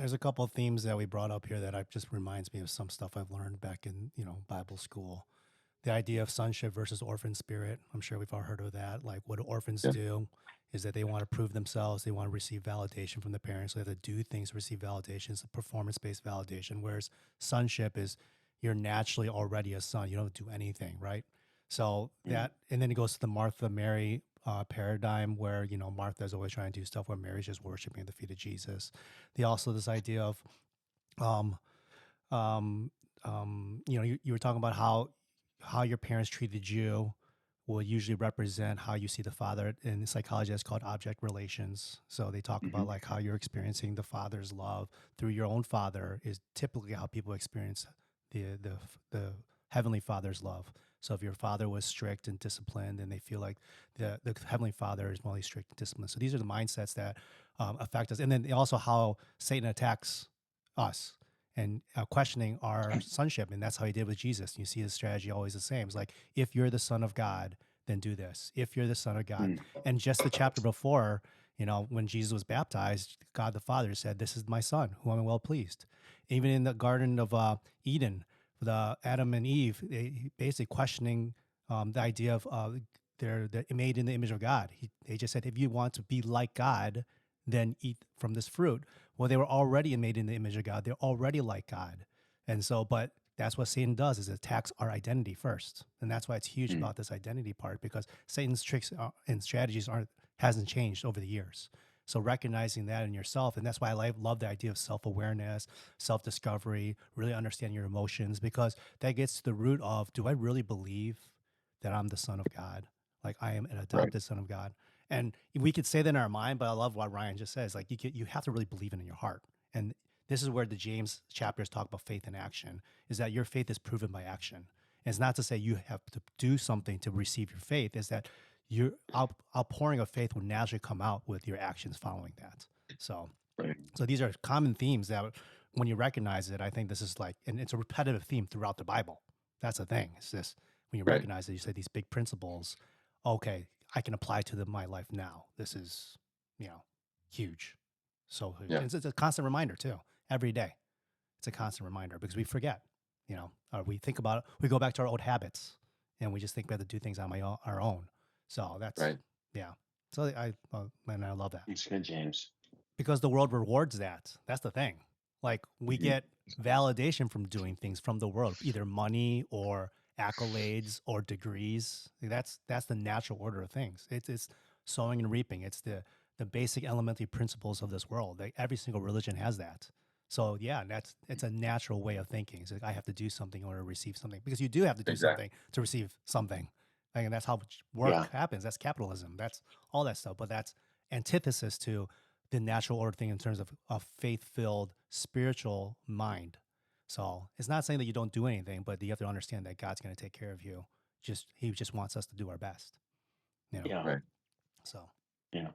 there's a couple of themes that we brought up here that I just reminds me of some stuff I've learned back in, Bible school. The idea of sonship versus orphan spirit. I'm sure we've all heard of that. Like what orphans Yeah. do is that they want to prove themselves. They want to receive validation from the parents. So they have to do things to receive validation. It's a performance-based validation. Whereas sonship is you're naturally already a son. You don't do anything, right? So Mm. that, and then it goes to the Martha Mary paradigm where Martha is always trying to do stuff where Mary's just worshiping at the feet of Jesus. They also this idea of um, um, you were talking about how your parents treated you will usually represent how you see the father. In psychology, that's called object relations. So they talk Hmm. about like how you're experiencing the father's love through your own father is typically how people experience the heavenly father's love. So if your father was strict and disciplined, and they feel like the heavenly father is morally strict and disciplined. So these are the mindsets that affect us, and then also how Satan attacks us and questioning our sonship. And that's how he did with Jesus. You see his strategy always the same. It's like, if you're the son of God, then do this. If you're the son of God. Mm. And just the chapter before, when Jesus was baptized, God the Father said, "This is my son, who I'm well pleased." Even in the Garden of Eden, the Adam and Eve, they basically questioning the idea of they're made in the image of God. They just said, if you want to be like God, then eat from this fruit. Well, they were already made in the image of God. They're already like God. And so, but that's what Satan does, is it attacks our identity first. And that's why it's huge Mm. about this identity part, because Satan's tricks and strategies hasn't changed over the years. So recognizing that in yourself, and that's why I love the idea of self-awareness, self-discovery, really understanding your emotions, because that gets to the root of, do I really believe that I'm the son of God? Like I am an Right. adopted son of God. And we could say that in our mind, but I love what Ryan just says. Like you have to really believe it in your heart. And this is where the James chapters talk about faith in action, is that your faith is proven by action. And it's not to say you have to do something to receive your faith, is that your outpouring of faith will naturally come out with your actions following that. So, Right. so these are common themes that when you recognize it, I think this is like, and it's a repetitive theme throughout the Bible. That's the thing. It's this, when you Right. recognize that, you say these big principles, okay, I can apply to my life now. This is, huge. So huge. Yeah. It's a constant reminder too, every day. It's a constant reminder because we forget, we think about it, we go back to our old habits, and we just think we have to do things on our own. So that's, Right. yeah. So and I love that It's good, James. because the world rewards that. That's the thing. Like we Hmm. get validation from doing things from the world, either money or accolades or degrees. That's the natural order of things. It's sowing and reaping. It's the basic elementary principles of this world. Like every single religion has that. So yeah, it's a natural way of thinking. It's like I have to do something in order to receive something, because you do have to do Exactly. something to receive something. Like, and that's how Yeah. work happens. That's capitalism. That's all that stuff. But that's antithesis to the natural order thing in terms of a faith-filled spiritual mind. So it's not saying that you don't do anything, but you have to understand that God's going to take care of you. He just wants us to do our best, you know. Right. So Yeah.